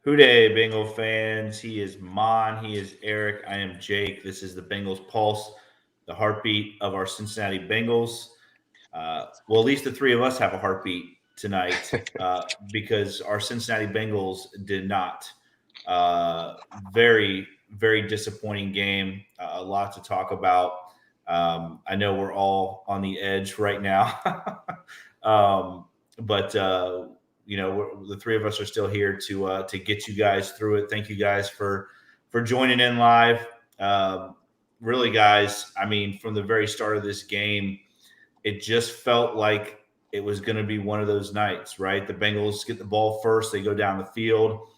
Hooday, Bengal fans. He is Mon. He is Eric. I am Jake. This is the Bengals Pulse, the heartbeat of our Cincinnati Bengals. Well, at least the three of us have a heartbeat tonight because our Cincinnati Bengals did not. Very, very disappointing game. A lot to talk about. I know we're all on the edge right now. But the three of us are still here to get you guys through it. Thank you guys for joining in live. Really, guys, I mean, from the very start of this game, it just felt like it was going to be one of those nights, right? The Bengals get the ball first, they go down the field,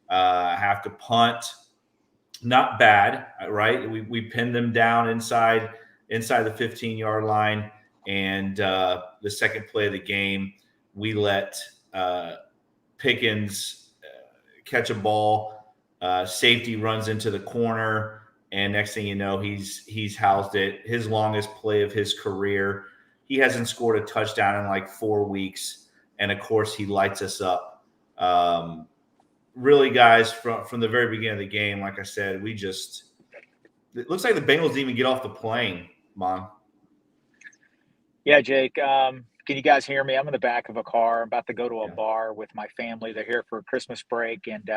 have to punt. Not bad, right? We pinned them down inside the 15-yard line, and the second play of the game, we let Pickens catch a ball. Safety runs into the corner, and next thing you know, he's housed it. His longest play of his career. He hasn't scored a touchdown in like 4 weeks, and of course, he lights us up. Really, guys, from the very beginning of the game, like I said, it looks like the Bengals didn't even get off the plane, Mom. Yeah, Jake. Can you guys hear me? I'm in the back of a car. I'm about to go to a bar with my family. They're here for a Christmas break, and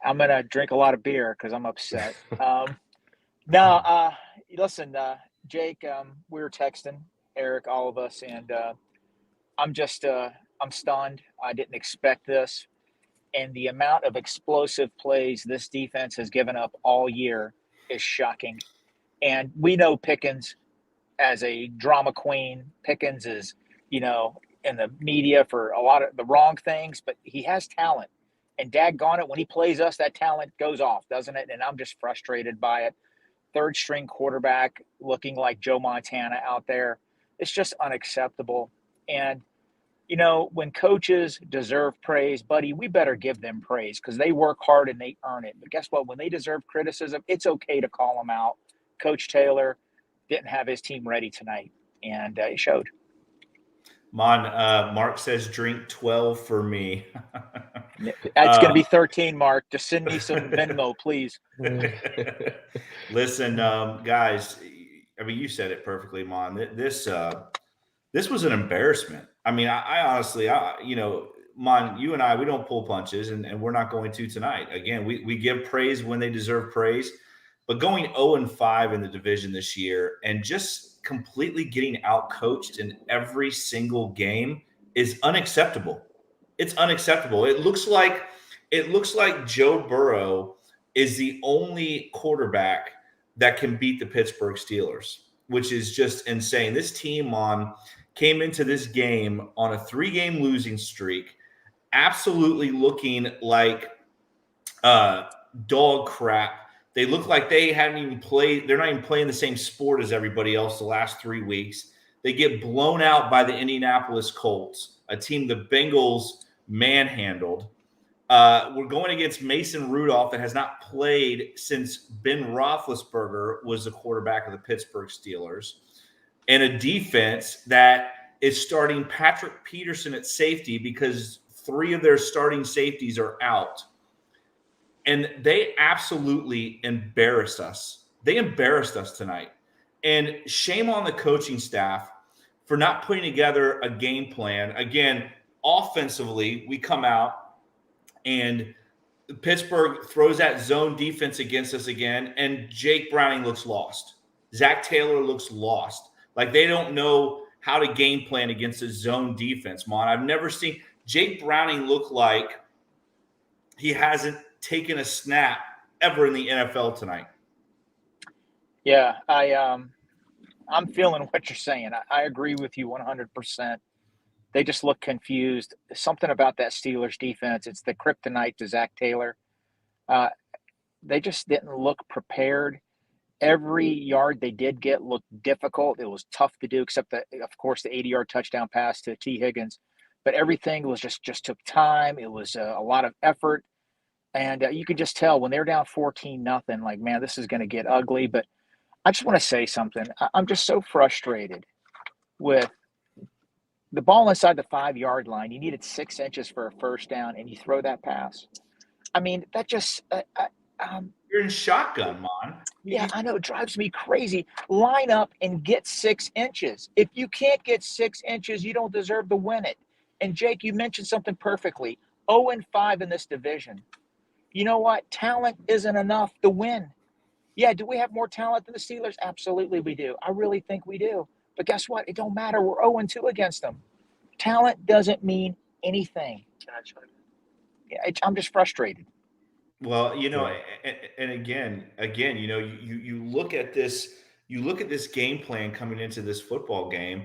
I'm going to drink a lot of beer because I'm upset. Listen, Jake, we were texting, Eric, all of us, and I'm stunned. I didn't expect this. And the amount of explosive plays this defense has given up all year is shocking. And we know Pickens as a drama queen. Pickens is, in the media for a lot of the wrong things, but he has talent. And daggone it, when he plays us, that talent goes off, doesn't it? And I'm just frustrated by it. Third string quarterback looking like Joe Montana out there. It's just unacceptable. And when coaches deserve praise, buddy, we better give them praise because they work hard and they earn it. But guess what? When they deserve criticism, it's okay to call them out. Coach Taylor didn't have his team ready tonight, and it showed. Mark says drink 12 for me. It's going to be 13, Mark. Just send me some Venmo, please. Listen, guys, I mean, you said it perfectly, Mon. This was an embarrassment. I mean, I honestly, Mon, you and I, we don't pull punches, and we're not going to tonight. Again, we give praise when they deserve praise, but going 0-5 in the division this year and just completely getting outcoached in every single game is unacceptable. It's unacceptable. It looks like Joe Burrow is the only quarterback that can beat the Pittsburgh Steelers, which is just insane. This team came into this game on a 3-game losing streak, absolutely looking like dog crap. They look like they hadn't even played. They're not even playing the same sport as everybody else the last 3 weeks. They get blown out by the Indianapolis Colts, a team the Bengals manhandled. We're going against Mason Rudolph that has not played since Ben Roethlisberger was the quarterback of the Pittsburgh Steelers, and a defense that is starting Patrick Peterson at safety because 3 of their starting safeties are out. And they absolutely embarrassed us. They embarrassed us tonight. And shame on the coaching staff for not putting together a game plan. Again, offensively, we come out and Pittsburgh throws that zone defense against us again, and Jake Browning looks lost. Zach Taylor looks lost. Like they don't know how to game plan against a zone defense, Mon. I've never seen Jake Browning look like he hasn't taken a snap ever in the NFL tonight. Yeah, I'm feeling what you're saying. I agree with you 100%. They just look confused. Something about that Steelers defense, it's the kryptonite to Zach Taylor. They just didn't look prepared. Every yard they did get looked difficult. It was tough to do, except that, of course, the 80-yard touchdown pass to T. Higgins. But everything was just took time. It was a lot of effort. And you could just tell when they're down 14-0, like, man, this is going to get ugly. But I just want to say something. I'm just so frustrated with the ball inside the 5-yard line. You needed 6 inches for a first down, and you throw that pass. I mean, that just You're in shotgun, man. yeah, I know, it drives me crazy. Line up and get 6 inches. If you can't get 6 inches, you don't deserve to win it. And Jake, you mentioned something perfectly. 0 and 5 in this division. You know what? Talent isn't enough to win. Yeah, do we have more talent than the Steelers? Absolutely we do. I really think we do. But guess what? It don't matter. We're 0 and 2 against them. Talent doesn't mean anything. Yeah, I'm just frustrated. Well, and again, you look at this game plan coming into this football game.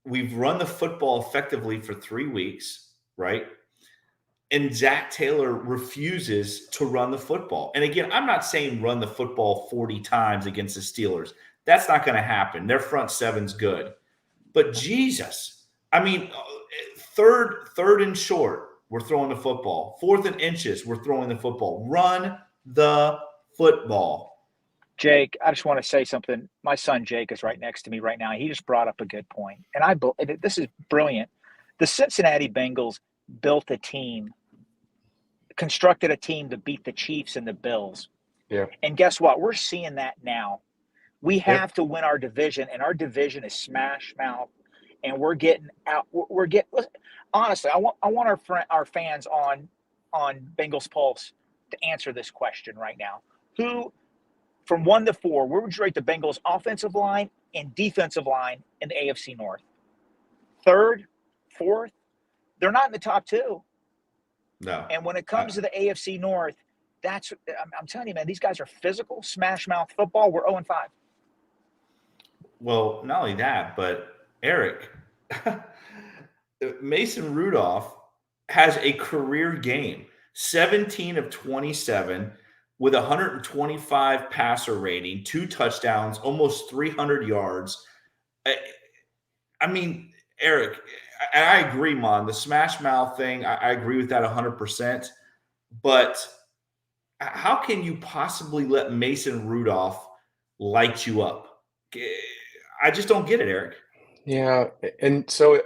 We've run the football effectively for 3 weeks, right? And Zach Taylor refuses to run the football. And again, I'm not saying run the football 40 times against the Steelers. That's not going to happen. Their front seven's good. But Jesus, I mean, third and short, we're throwing the football. 4th and inches, we're throwing the football. Run the football. Jake, I just want to say something. My son Jake is right next to me right now. He just brought up a good point. And this is brilliant. The Cincinnati Bengals built a team, constructed a team to beat the Chiefs and the Bills. Yeah. And guess what? We're seeing that now. We have to win our division, and our division is smash mouth, and we're getting out. Honestly, I want our fans on Bengals Pulse to answer this question right now. Who, from 1 to 4, where would you rate the Bengals offensive line and defensive line in the AFC North? 3rd, 4th? They're not in the top 2. No. And when it comes to the AFC North, I'm telling you, man, these guys are physical, smash mouth football. We're 0 and 5. Well, not only that, but Eric, Mason Rudolph has a career game, 17 of 27 with 125 passer rating, 2 touchdowns, almost 300 yards. I mean, Eric, and I agree, Mon, the smash mouth thing, I agree with that 100%. But how can you possibly let Mason Rudolph light you up? I just don't get it, Eric. Yeah, and so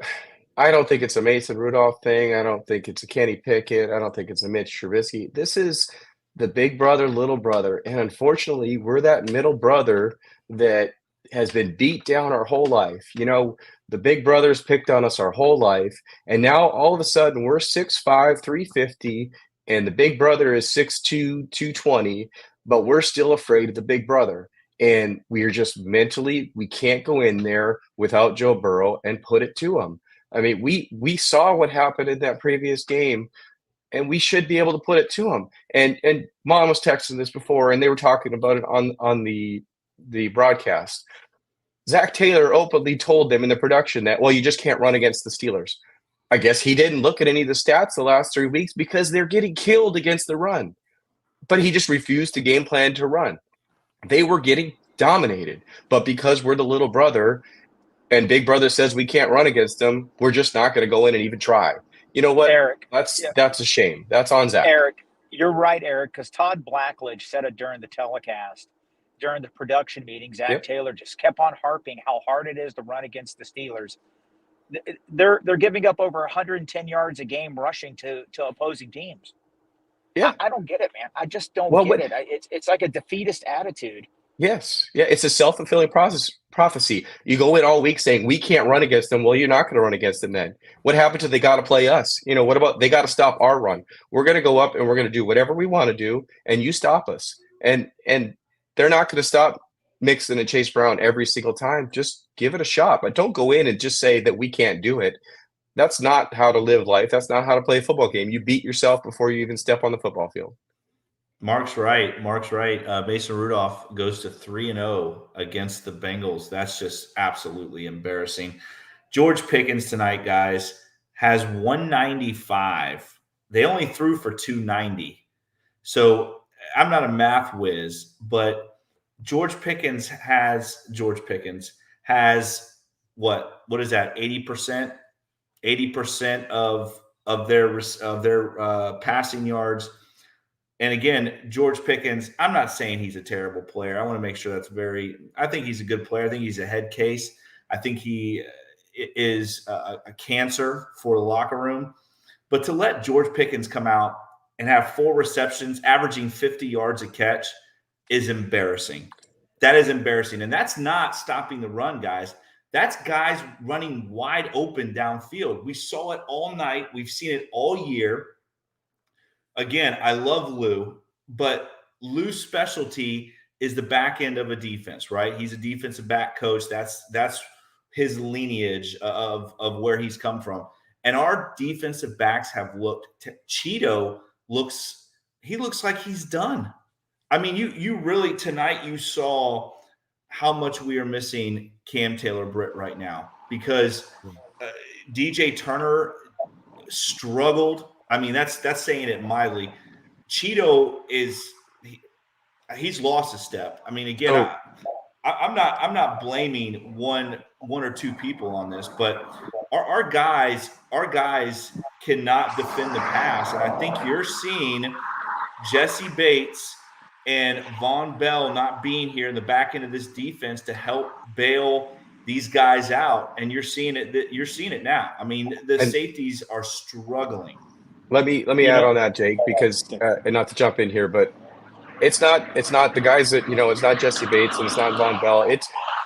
I don't think it's a Mason Rudolph thing. I don't think it's a Kenny Pickett. I don't think it's a Mitch Trubisky. This is the big brother, little brother. And unfortunately, we're that middle brother that has been beat down our whole life. The big brothers picked on us our whole life. And now all of a sudden we're 6'5", 350, and the big brother is 6'2", 220, but we're still afraid of the big brother. And we are just mentally, we can't go in there without Joe Burrow and put it to him. I mean, we saw what happened in that previous game, and we should be able to put it to him. And Mom was texting this before, and they were talking about it on the broadcast. Zach Taylor openly told them in the production that, well, you just can't run against the Steelers. I guess he didn't look at any of the stats the last 3 weeks because they're getting killed against the run. But he just refused to game plan to run. They were getting dominated. But because we're the little brother and big brother says we can't run against them, we're just not going to go in and even try. You know what, Eric? That's a shame. That's on Zach. Eric, you're right, Eric, because Todd Blackledge said it during the telecast. During the production meeting, Zach Taylor just kept on harping how hard it is to run against the Steelers. They're giving up over 110 yards a game rushing to opposing teams. Yeah, I don't get it, man. I just don't get it. It's like a defeatist attitude. Yes. Yeah, it's a self-fulfilling prophecy. You go in all week saying we can't run against them. Well, you're not going to run against them then. What happened to they got to play us? What about they got to stop our run? We're going to go up and we're going to do whatever we want to do, and you stop us. And they're not going to stop Mixon and Chase Brown every single time. Just give it a shot. But don't go in and just say that we can't do it. That's not how to live life. That's not how to play a football game. You beat yourself before you even step on the football field. Mark's right. Mason Rudolph goes to 3-0 against the Bengals. That's just absolutely embarrassing. George Pickens tonight, guys, has 195. They only threw for 290. So I'm not a math whiz, but George Pickens has what is that? 80%? 80% of their passing yards. And again, George Pickens, I'm not saying he's a terrible player. I want to make sure I think he's a good player. I think he's a head case. I think he is a cancer for the locker room. But to let George Pickens come out and have 4 receptions, averaging 50 yards a catch is embarrassing. That is embarrassing. And that's not stopping the run, guys. That's guys running wide open downfield. We saw it all night. We've seen it all year. Again, I love Lou, but Lou's specialty is the back end of a defense, right? He's a defensive back coach. That's his lineage of where he's come from. And our defensive backs have looked – Cheeto looks like he's done. I mean, you really – tonight you saw how much we are missing Cam Taylor-Britt right now because DJ Turner struggled. I mean, that's saying it mildly. Cheeto he's lost a step. I mean, again, I'm not blaming one or two people on this, but our guys cannot defend the pass, and I think you're seeing Jesse Bates and Von Bell not being here in the back end of this defense to help bail these guys out, and you're seeing it. You're seeing it now. I mean, the safeties are struggling. Let me add on that, Jake, because and not to jump in here, but it's not the guys that it's not Jesse Bates and it's not Von Bell.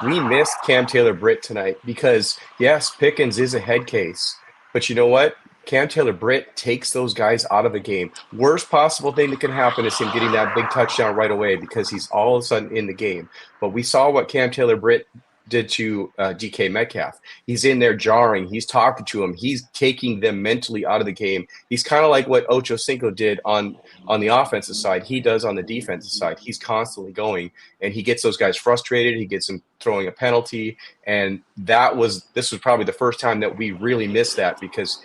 We missed Cam Taylor-Britt tonight because yes, Pickens is a head case, but you know what? Cam Taylor-Britt takes those guys out of the game. Worst possible thing that can happen is him getting that big touchdown right away because he's all of a sudden in the game. But we saw what Cam Taylor-Britt did to DK Metcalf. He's in there jarring. He's talking to him. He's taking them mentally out of the game. He's kind of like what Ocho Cinco did on the offensive side. He does on the defensive side. He's constantly going, and he gets those guys frustrated. He gets them throwing a penalty, and this was probably the first time that we really missed that because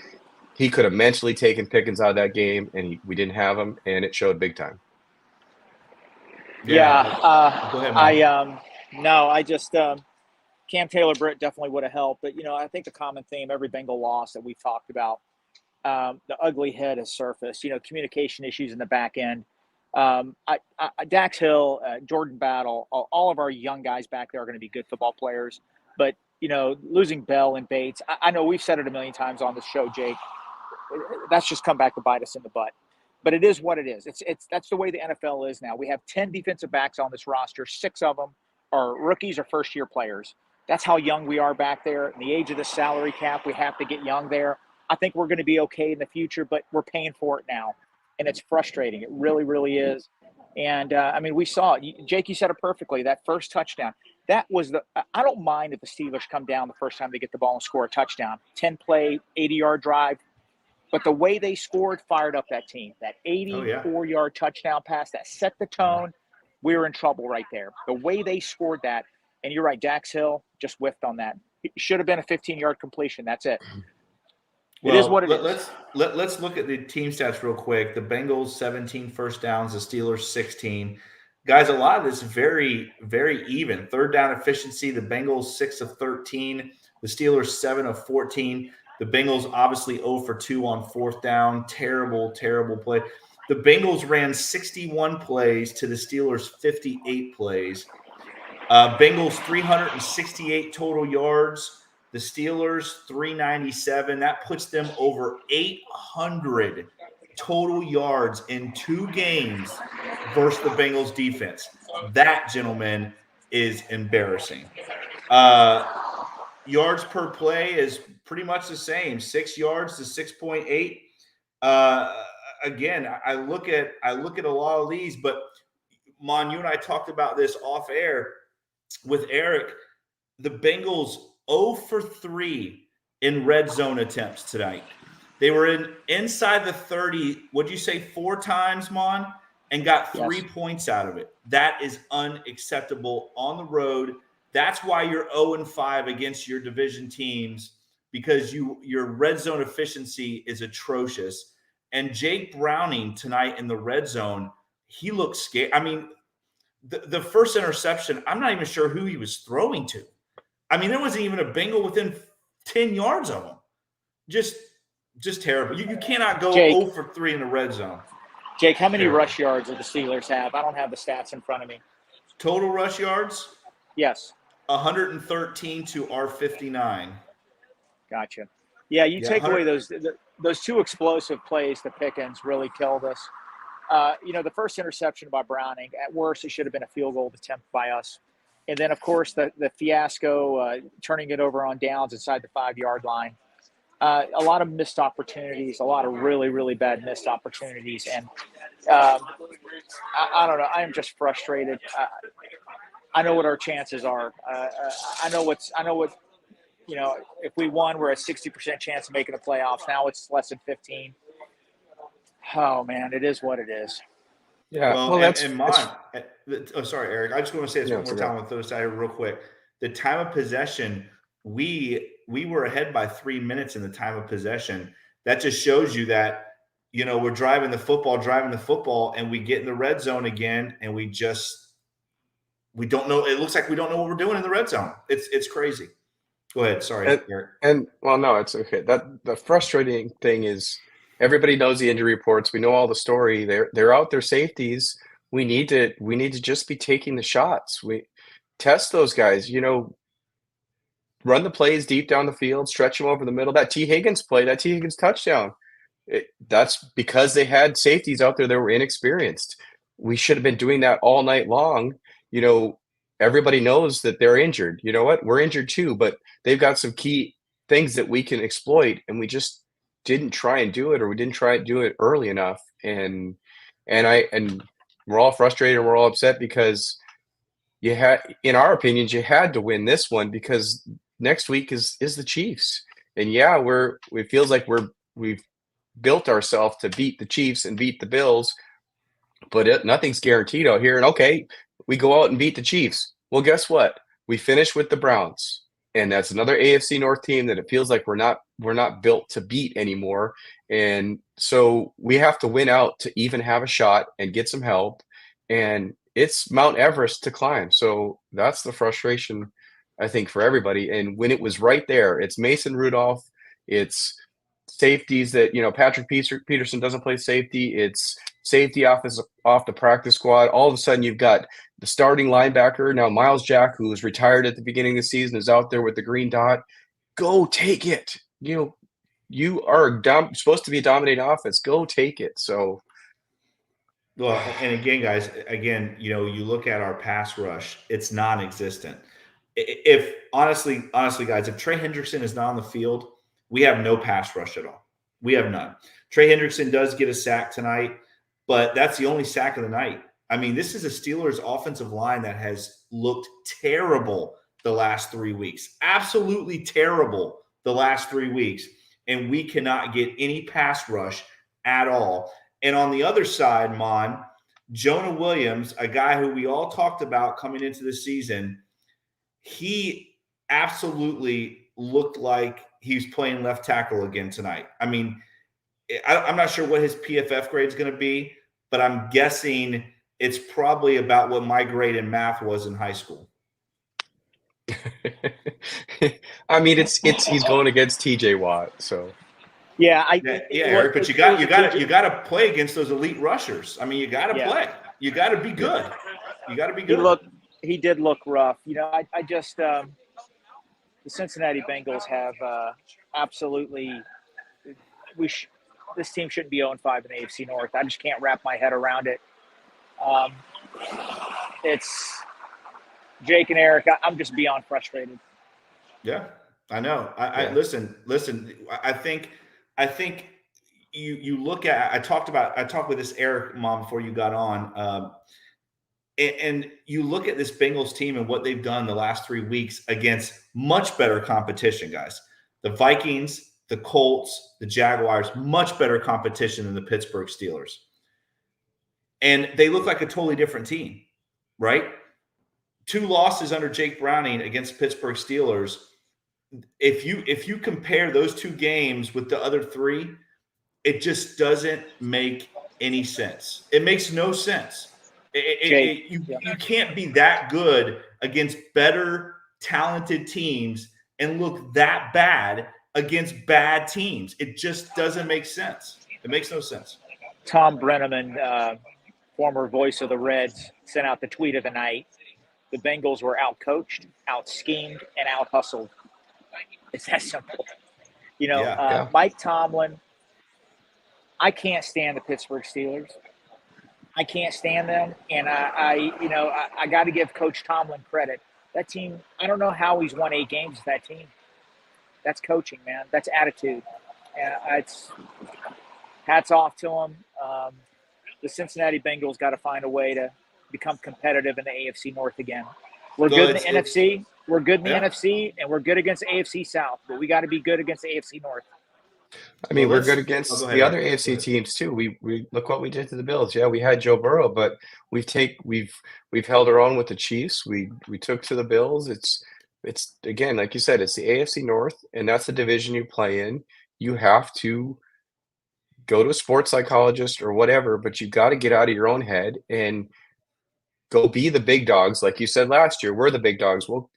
he could have mentally taken Pickens out of that game, and we didn't have him, and it showed big time. Go ahead, I just Cam Taylor-Britt definitely would have helped, but I think the common theme, every Bengal loss that we've talked about, the ugly head has surfaced. Communication issues in the back end. Dax Hill, Jordan Battle, all of our young guys back there are going to be good football players, but losing Bell and Bates, I know we've said it a million times on the show, Jake. That's just come back to bite us in the butt. But it is what it is. That's the way the NFL is now. We have 10 defensive backs on this roster. 6 of them are rookies or first-year players. That's how young we are back there. In the age of the salary cap, we have to get young there. I think we're going to be okay in the future, but we're paying for it now. And it's frustrating. It really, really is. And, we saw it. Jake, you said it perfectly. That first touchdown, that was I don't mind if the Steelers come down the first time they get the ball and score a touchdown. 10-play, 80-yard drive. But the way they scored fired up that team. That 84-yard touchdown pass, that set the tone. We were in trouble right there. The way they scored that, and you're right, Dax Hill just whiffed on that. It should have been a 15-yard completion. That's it. It is what it is. Let's look at the team stats real quick. The Bengals, 17 first downs. The Steelers, 16. Guys, a lot of this is very, very even. Third down efficiency, the Bengals 6 of 13. The Steelers 7 of 14. The Bengals obviously 0 for 2 on fourth down. Terrible, terrible play. The Bengals ran 61 plays to the Steelers' 58 plays. Bengals 368 total yards. The Steelers 397. That puts them over 800 total yards in 2 games versus the Bengals defense. That, gentlemen, is embarrassing. Yards per play is pretty much the same, 6 yards to 6.8. Again, I look at a lot of these, but Mon, you and I talked about this off air with Eric. The Bengals 0 for 3 in red zone attempts tonight. They were inside the 30. What'd you say, 4 times, Mon, and got 3 points out of it. That is unacceptable on the road. That's why you're 0-5 against your division teams, because your red zone efficiency is atrocious. And Jake Browning tonight in the red zone, he looked scared. I mean, the first interception, I'm not even sure who he was throwing to. I mean, there wasn't even a Bengal within 10 yards of him. Just terrible. You cannot go Jake, 0 for 3 in the red zone. Jake, how many rush yards do the Steelers have? I don't have the stats in front of me. Total rush yards? Yes. 113 to our 59. Gotcha. Yeah, take away those. those two explosive plays to Pickens really killed us. The first interception by Browning, at worst, it should have been a field goal attempt by us. And then, of course, the fiasco, turning it over on downs inside the 5-yard line. A lot of missed opportunities, a lot of really, really bad missed opportunities. And I don't know. I am just frustrated. I know what our chances are. I know what, if we won, we're a 60% chance of making the playoffs. Now it's less than 15. Oh man, it is what it is. Yeah. Well, sorry, Eric. I just want to say this one more time on those side real quick. The time of possession, we were ahead by 3 minutes in the time of possession. That just shows you that, we're driving the football, and we get in the red zone again, and we don't know. It looks like we don't know what we're doing in the red zone. It's crazy. Go ahead. Sorry, Eric. No, it's okay. The frustrating thing is everybody knows the injury reports. We know all the story. They're out their safeties. We need to just be taking the shots. We test those guys. Run the plays deep down the field, stretch them over the middle. That T. Higgins play, that T. Higgins touchdown. That's because they had safeties out there that were inexperienced. We should have been doing that all night long. Everybody knows that they're injured. You know what? We're injured too, but they've got some key things that we can exploit, and we just didn't try and do it, or we didn't try and do it early enough. And we're all frustrated and we're all upset because in our opinions, you had to win this one because next week is the Chiefs. And yeah, it feels like we've built ourselves to beat the Chiefs and beat the Bills, but nothing's guaranteed out here. And okay, we go out and beat the Chiefs. Well, guess what? We finish with the Browns, and that's another AFC North team that it feels like we're not built to beat anymore. And so we have to win out to even have a shot and get some help. And it's Mount Everest to climb. So that's the frustration, I think, for everybody. And when it was right there, it's Mason Rudolph, it's safeties that, Patrick Peterson doesn't play safety. It's safety off the practice squad. All of a sudden you've got the starting linebacker. Now Miles Jack, who was retired at the beginning of the season, is out there with the green dot. Go take it. You are supposed to be a dominating offense. Go take it. So, well, and again, guys, you look at our pass rush, it's non-existent. If honestly, guys, if Trey Hendrickson is not on the field, we have no pass rush at all. We have none. Trey Hendrickson does get a sack tonight, but that's the only sack of the night. I mean, this is a Steelers offensive line that has looked terrible the last 3 weeks. Absolutely terrible the last 3 weeks. And we cannot get any pass rush at all. And on the other side, Mon, Jonah Williams, a guy who we all talked about coming into the season, he absolutely looked like he was playing left tackle again tonight. I mean, I'm not sure what his PFF grade is going to be, but I'm guessing it's probably about what my grade in math was in high school. I mean, he's going against TJ Watt, so yeah, Eric, but you got to play against those elite rushers. I mean, you got to play. You got to be good. You got to be good. He did look rough. I just the Cincinnati Bengals have absolutely this team shouldn't be 0-5 in the AFC North. I just can't wrap my head around it. It's Jake and Eric. I'm just beyond frustrated. Yeah, I know. I listen. I think you look at. I talked with this Eric mom before you got on, and you look at this Bengals team and what they've done the last 3 weeks against much better competition, guys. The Vikings, the Colts, the Jaguars, much better competition than the Pittsburgh Steelers. And they look like a totally different team, right? 2 losses under Jake Browning against Pittsburgh Steelers. If you compare those 2 games with the other 3, it just doesn't make any sense. It makes no sense. You can't be that good against better, talented teams and look that bad against bad teams. It just doesn't make sense. It makes no sense. Tom Brenneman, former voice of the Reds, sent out the tweet of the night. The Bengals were outcoached, outschemed, and outhustled. It's that simple. Mike Tomlin I can't stand the Pittsburgh Steelers. I can't stand them, and I got to give Coach Tomlin credit. That team, I don't know how he's won 8 games with that team. That's coaching, man. That's attitude. And it's hats off to him. The Cincinnati Bengals got to find a way to become competitive in the AFC North again. We're good in the NFC. We're good in the NFC, and we're good against the AFC South. But we got to be good against the AFC North. I mean, Well, we're good against go the ahead. other AFC teams too. We look what we did to the Bills. Yeah, we had Joe Burrow, but we've held our own with the Chiefs. We took to the Bills. It's again, like you said, it's the AFC North, and that's the division you play in. You have to go to a sports psychologist or whatever, but you got to get out of your own head and go be the big dogs. Like you said last year, we're the big dogs. Well,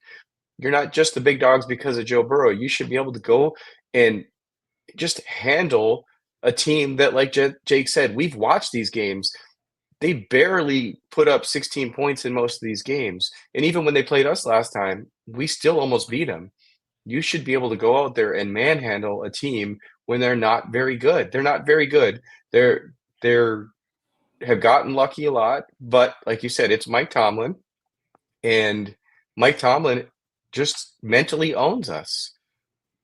you're not just the big dogs because of Joe Burrow. You should be able to go and just handle a team that, like Jake said, we've watched these games. They barely put up 16 points in most of these games. And even when they played us last time, we still almost beat them. You should be able to go out there and manhandle a team when they're not very good. They're not very good. They're have gotten lucky a lot, but like you said, it's Mike Tomlin, and Mike Tomlin just mentally owns us.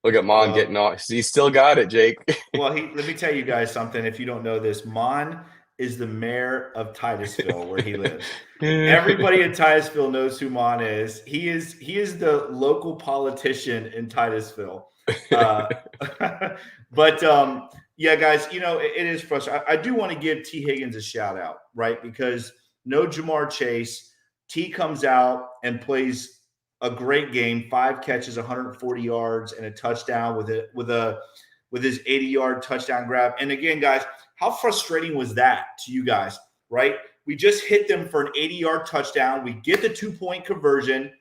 Look at Mon getting off. He's still got it, Jake. Well, let me tell you guys something. If you don't know this, Mon is the mayor of Titusville, where he lives. Everybody in Titusville knows who Mon is. He is the local politician in Titusville. But yeah, guys, it is frustrating. I do want to give T. Higgins a shout out, right? Because no Jamar Chase. T comes out and plays a great game, 5 catches, 140 yards, and a touchdown with his 80-yard touchdown grab. And again, guys, how frustrating was that to you guys, right? We just hit them for an 80-yard touchdown. We get the 2-point conversion,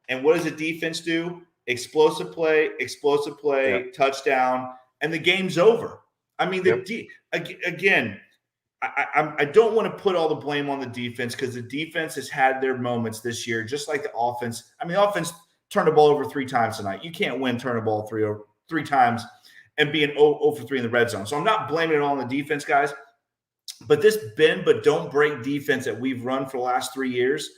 and what does the defense do? Explosive play, yep. Touchdown, and the game's over. I mean, again, I don't want to put all the blame on the defense, because the defense has had their moments this year, just like the offense. I mean, the offense turned the ball over 3 times tonight. You can't win turn the ball three times and be an 0 for 3 in the red zone. So I'm not blaming it all on the defense, guys. But this bend but don't break defense that we've run for the last 3 years,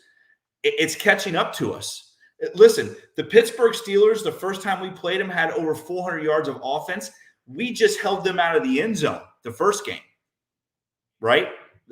it's catching up to us. Listen, the Pittsburgh Steelers, the first time we played them, had over 400 yards of offense. We just held them out of the end zone the first game. Right?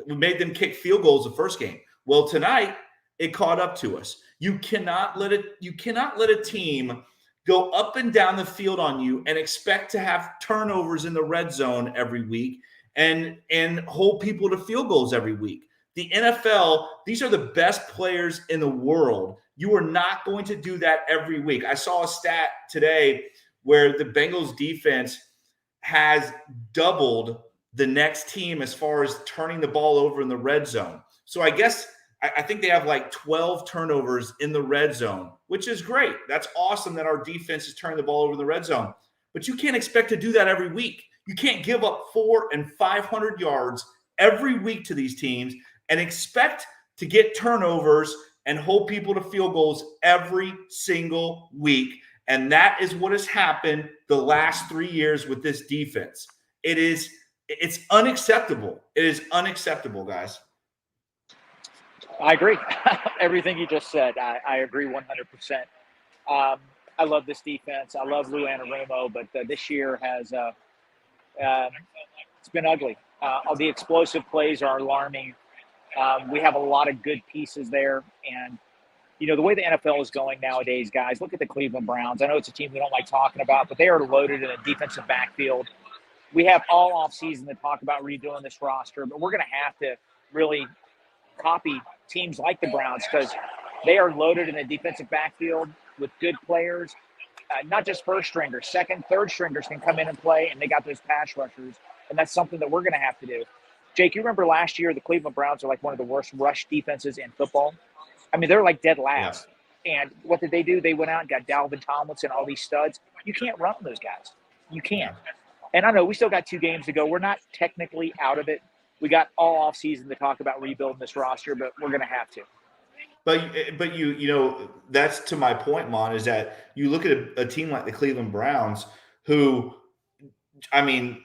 We made them kick field goals the first game. Well, tonight it caught up to us. You cannot let a team go up and down the field on you and expect to have turnovers in the red zone every week and hold people to field goals every week. The NFL, these are the best players in the world. You are not going to do that every week. I saw a stat today where the Bengals defense has doubled the next team as far as turning the ball over in the red zone. So I guess I think they have like 12 turnovers in the red zone, which is great. That's awesome that our defense is turning the ball over in the red zone. But you can't expect to do that every week. You can't give up 400 and 500 yards every week to these teams and expect to get turnovers and hold people to field goals every single week. And that is what has happened the last 3 years with this defense. It's unacceptable. It is unacceptable, guys. I agree. Everything you just said, I agree 100%. I love this defense. I love Lou Anarumo, but this year has it's been ugly. The explosive plays are alarming. We have a lot of good pieces there. And, the way the NFL is going nowadays, guys, look at the Cleveland Browns. I know it's a team we don't like talking about, but they are loaded in a defensive backfield. We have all offseason to talk about redoing this roster, but we're going to have to really copy teams like the Browns, because they are loaded in a defensive backfield with good players. Not just first stringers, second, third stringers can come in and play, and they got those pass rushers, and that's something that we're going to have to do. Jake, you remember last year the Cleveland Browns are like one of the worst rush defenses in football? I mean, they're like dead last. Yeah. And what did they do? They went out and got Dalvin Tomlinson, all these studs. You can't run those guys. You can't. And I know we still got 2 games to go. We're not technically out of it. We got all offseason to talk about rebuilding this roster, but we're going to have to. But you that's to my point, Mon, is that you look at a team like the Cleveland Browns, who, I mean,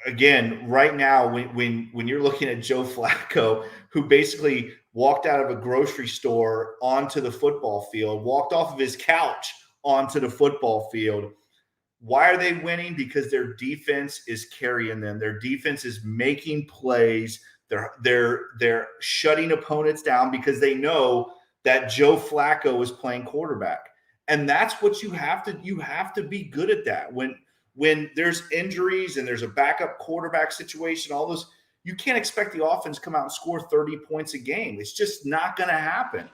again, right now, when you're looking at Joe Flacco, who basically walked out of a grocery store onto the football field, walked off of his couch onto the football field. Why are they winning? Because their defense is carrying them. Their defense is making plays. They're shutting opponents down because they know that Joe Flacco is playing quarterback. And that's what you have to be good at that. When there's injuries and there's a backup quarterback situation, all those, you can't expect the offense to come out and score 30 points a game. It's just not going to happen.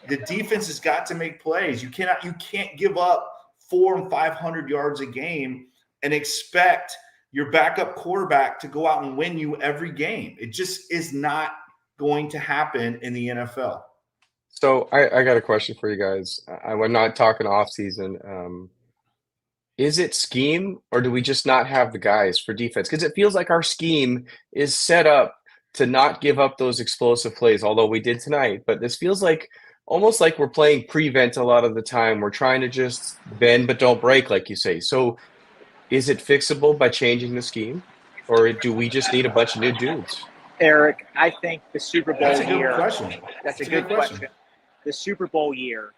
The defense has got to make plays. You can't give up 400 and 500 yards a game and expect your backup quarterback to go out and win you every game. It just is not going to happen in the NFL. So I got a question for you guys. We're not talking off season. Is it scheme, or do we just not have the guys for defense? Because it feels like our scheme is set up to not give up those explosive plays, although we did tonight. But this feels like almost like we're playing prevent a lot of the time. We're trying to just bend but don't break, like you say. So is it fixable by changing the scheme, or do we just need a bunch of new dudes? Eric, I think the Super Bowl That's a good year. question. That's a good question. The Super Bowl year,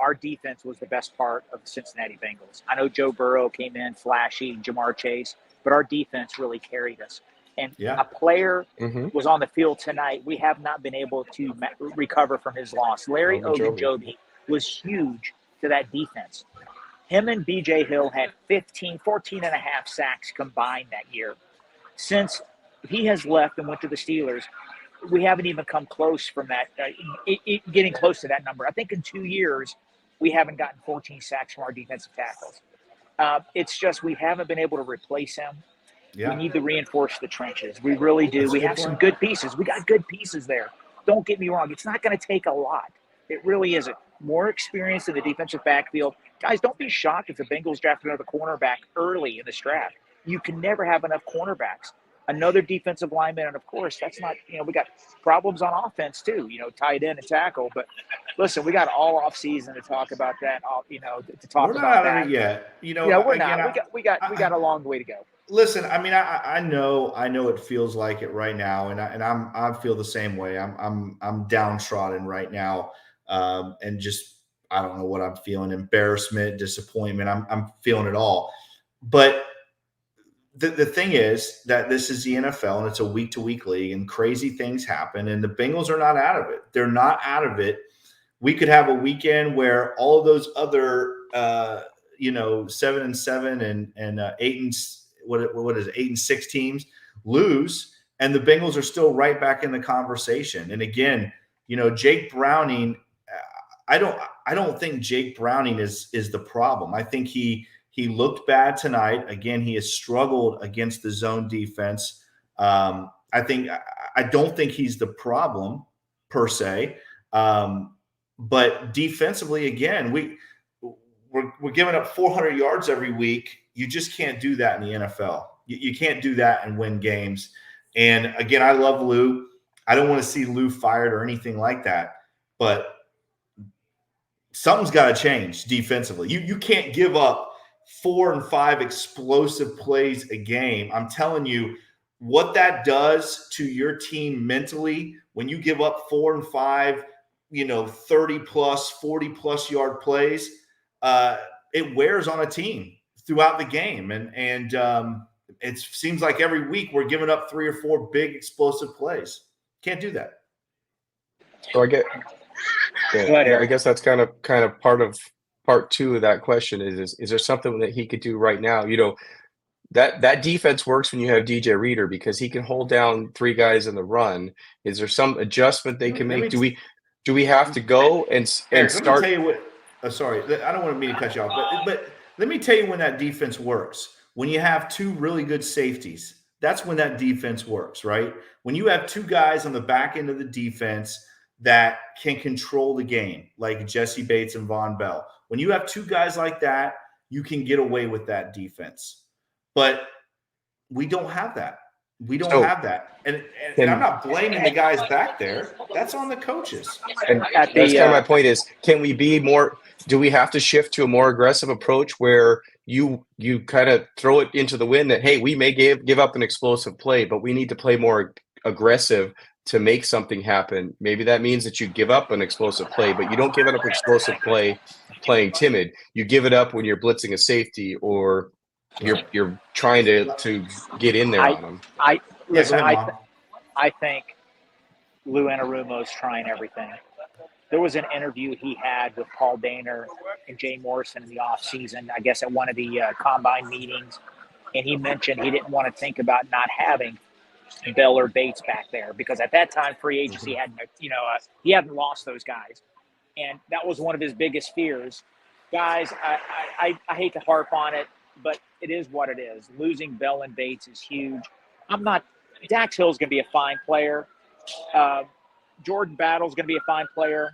our defense was the best part of the Cincinnati Bengals. I know Joe Burrow came in flashy, Jamar Chase, but our defense really carried us. And a player was on the field tonight. We have not been able to recover from his loss. Larry Ogunjobi was huge to that defense. Him and B.J. Hill had 14 and a half sacks combined that year. Since he has left and went to the Steelers, we haven't even come close from that, getting close to that number. I think in 2 years, we haven't gotten 14 sacks from our defensive tackles. It's just we haven't been able to replace him. Yeah. We need to reinforce the trenches. We really do. That's we have some good pieces. We got good pieces there. Don't get me wrong. It's not going to take a lot. It really isn't. More experience in the defensive backfield. Guys, don't be shocked if the Bengals draft another cornerback early in this draft. You can never have enough cornerbacks. Another defensive lineman, and of course, that's not, we got problems on offense too, tight end and tackle. But listen, we got all off season to talk about that, to talk about that. We're not yet. We're not. We got a long way to go. Listen, I mean, I know it feels like it right now, and I feel the same way. I'm downtrodden right now, and just I don't know what I'm feeling: embarrassment, disappointment. I'm feeling it all, but. The thing is that this is the NFL and it's a week-to-week league and crazy things happen and the Bengals are not out of it. They're not out of it. We could have a weekend where all of those other, 7-7 and 8-6 teams lose and the Bengals are still right back in the conversation. And again, Jake Browning, I don't think Jake Browning is the problem. I think he looked bad tonight. Again, he has struggled against the zone defense. I don't think he's the problem per se. But defensively, again, we're giving up 400 yards every week. You just can't do that in the NFL. You can't do that and win games. And again, I love Lou. I don't want to see Lou fired or anything like that. But something's got to change defensively. You can't give up 4 and 5 explosive plays a game. I'm telling you what that does to your team mentally when you give up 4 and 5, 30 plus, 40 plus yard plays. It wears on a team throughout the game. And it seems like every week we're giving up 3 or 4 big explosive plays. Can't do that. So I guess that's kind of part of part 2 of that question is there something that he could do right now? That defense works when you have DJ Reader because he can hold down 3 guys in the run. Is there some adjustment they can make? Do we have to go and Eric, start? Let me tell you what. Sorry, I don't want to mean to cut you off, but let me tell you when that defense works. When you have 2 really good safeties, that's when that defense works, right? When you have 2 guys on the back end of the defense that can control the game, like Jesse Bates and Von Bell. When you have 2 guys like that, you can get away with that defense. But we don't have that. We don't have that. And I'm not blaming the guys back there. That's on the coaches. And that's kind of my point is, can we be more – do we have to shift to a more aggressive approach where, you kind of throw it into the wind that, hey, we may give up an explosive play, but we need to play more aggressive to make something happen. Maybe that means that you give up an explosive play, but you don't give it up explosive play playing timid. You give it up when you're blitzing a safety or you're trying to get in there on them. Listen, go ahead, Mom. I think Lou Anarumo's trying everything. There was an interview he had with Paul Dehner and Jay Morrison in the offseason, I guess at one of the combine meetings, and he mentioned he didn't want to think about not having Bell or Bates back there because at that time free agency hadn't, he hadn't lost those guys, and that was one of his biggest fears. Guys, I hate to harp on it, but it is what it is. Losing Bell and Bates is huge. Dax Hill's going to be a fine player. Jordan Battle's going to be a fine player.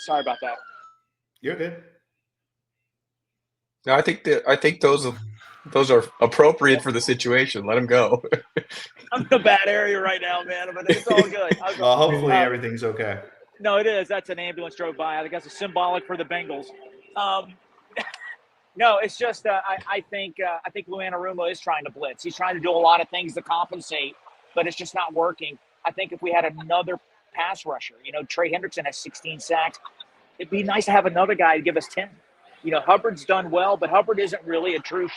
Sorry about that. You're good. No, I think those are appropriate for the situation. Let them go. I'm in a bad area right now, man, but it's all good. Well, hopefully everything's okay. No, it is. That's an ambulance drove by. I think that's a symbolic for the Bengals. No, it's just I think Lou Anarumo is trying to blitz. He's trying to do a lot of things to compensate, but it's just not working. I think if we had another pass rusher, Trey Hendrickson has 16 sacks. It'd be nice to have another guy to give us 10. Hubbard's done well, but Hubbard isn't really a true,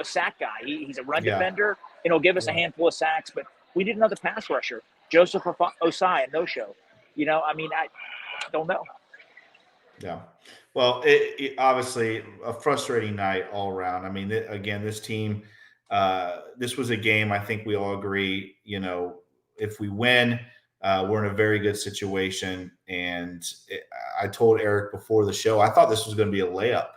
sack guy. He's a run defender, and he'll give us a handful of sacks, but we need another pass rusher. Joseph Osai, a no-show. I don't know. Yeah. Well, it obviously a frustrating night all around. I mean, again, this team, this was a game I think we all agree, if we win, we're in a very good situation. And I told Eric before the show, I thought this was going to be a layup,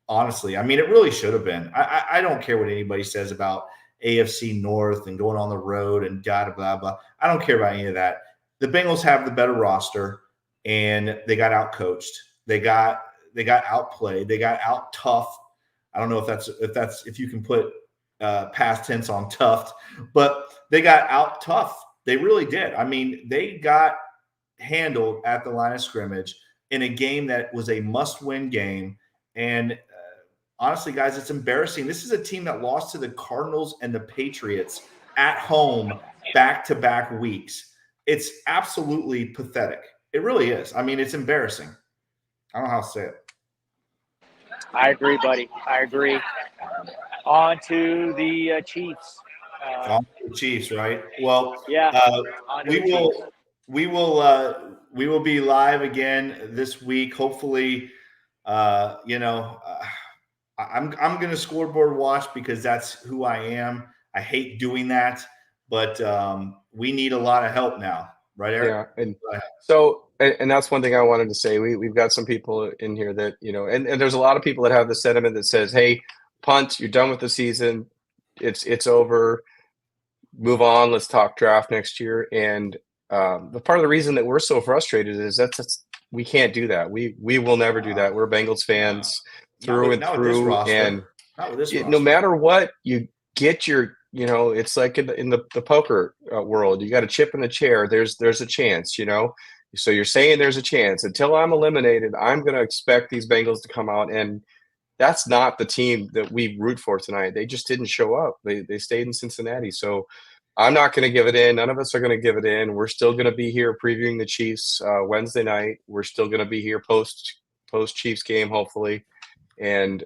honestly. I mean, it really should have been. I don't care what anybody says about AFC North and going on the road and blah, blah, blah. I don't care about any of that. The Bengals have the better roster, and they got outcoached. They got outplayed. They got out tough. I don't know if you can put past tense on tough, but they got out tough. They really did. I mean, they got handled at the line of scrimmage in a game that was a must-win game. And honestly, guys, it's embarrassing. This is a team that lost to the Cardinals and the Patriots at home back-to-back weeks. It's absolutely pathetic. It really is. I mean, it's embarrassing. I don't know how to say it. I agree, buddy. I agree. On to the Chiefs. On to the Chiefs, right? Well, yeah. We will be live again this week. Hopefully, I'm going to scoreboard watch because that's who I am. I hate doing that, but we need a lot of help now, right, Eric? Yeah, and so. And that's one thing I wanted to say. We've got some people in here that, and there's a lot of people that have the sentiment that says, hey, punt, you're done with the season. It's over. Move on. Let's talk draft next year. And the part of the reason that we're so frustrated is that's we can't do that. We will never do that. We're Bengals fans through and through. And no matter what, you get your, it's like in the poker world, you got a chip in the chair. There's a chance, So you're saying there's a chance. Until I'm eliminated, I'm going to expect these Bengals to come out, and that's not the team that we root for tonight. They just didn't show up. They stayed in Cincinnati. So I'm not going to give it in. None of us are going to give it in. We're still going to be here previewing the Chiefs Wednesday night. We're still going to be here post Chiefs game, hopefully. And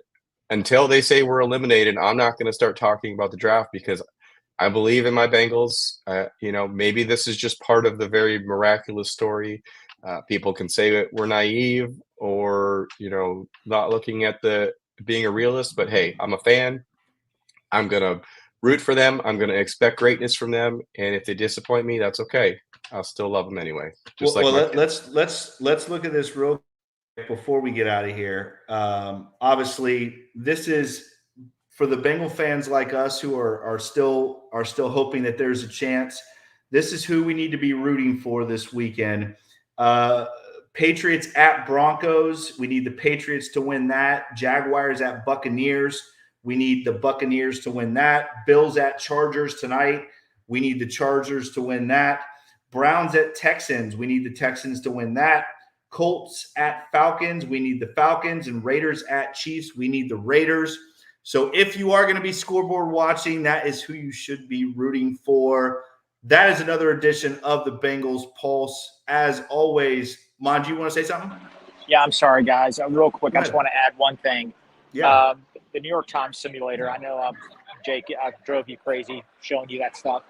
until they say we're eliminated, I'm not going to start talking about the draft because I believe in my Bengals. Maybe this is just part of the very miraculous story. People can say that we're naive or, not looking at being a realist, but hey, I'm a fan. I'm going to root for them. I'm going to expect greatness from them. And if they disappoint me, that's okay. I'll still love them anyway. Let's look at this real quick before we get out of here. Obviously, this is for the Bengal fans like us who are still hoping that there's a chance. This is who we need to be rooting for this weekend. Patriots at Broncos. We need the Patriots to win that. Jaguars at Buccaneers. We need the Buccaneers to win that. Bills at Chargers tonight. We need the Chargers to win that. Browns at Texans. We need the Texans to win that. Colts at Falcons. We need the Falcons. And Raiders at Chiefs. We need the Raiders. So if you are going to be scoreboard watching, that is who you should be rooting for. That is another edition of the Bengals Pulse. As always, Mon, do you want to say something? Yeah, I'm sorry, guys. Real quick, I just want to add one thing. Yeah. The New York Times simulator, I know, Jake, I drove you crazy showing you that stuff.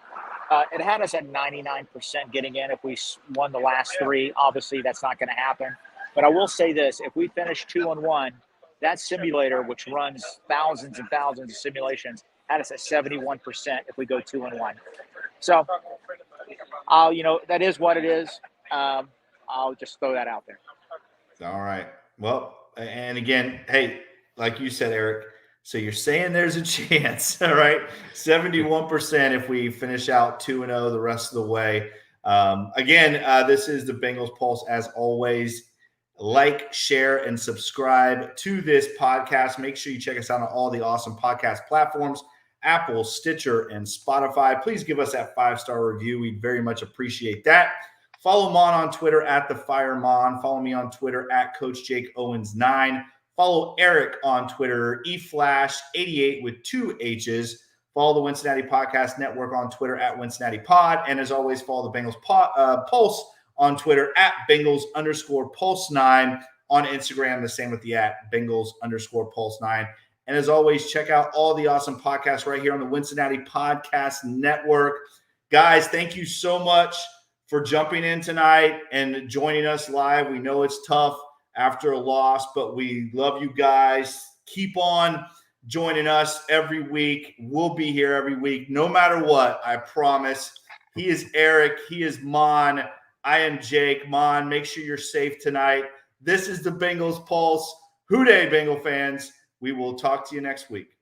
It had us at 99% getting in if we won the last three. Obviously, that's not going to happen. But I will say this. If we finish 2-1, that simulator, which runs thousands and thousands of simulations, had us at 71% if we go 2-1. So, that is what it is. I'll just throw that out there. All right. Well, and again, hey, like you said, Eric, so you're saying there's a chance, all right? 71% if we finish out 2-0 the rest of the way. Again, this is the Bengals Pulse. As always, like, share, and subscribe to this podcast. Make sure you check us out on all the awesome podcast platforms, Apple, Stitcher, and Spotify. Please give us that 5-star review. We'd very much appreciate that. Follow Mon on Twitter at @TheFireMon. Follow me on Twitter at Coach Jake Owens9. Follow Eric on Twitter, eFlash88 with 2 H's. Follow the Wincinnati Podcast Network on Twitter at WincinnatiPod. And as always, follow the Bengals Pulse on Twitter at Bengals_Pulse9. On Instagram, the same with the @Bengals_Pulse9. And as always, check out all the awesome podcasts right here on the Wincinnati Podcast Network. Guys, thank you so much for jumping in tonight and joining us live. We know it's tough after a loss, but we love you guys. Keep on joining us every week. We'll be here every week, no matter what, I promise. He is Eric. He is Mon. I am Jake. Mon, make sure you're safe tonight. This is the Bengals Pulse. Hoo day, Bengal fans. We will talk to you next week.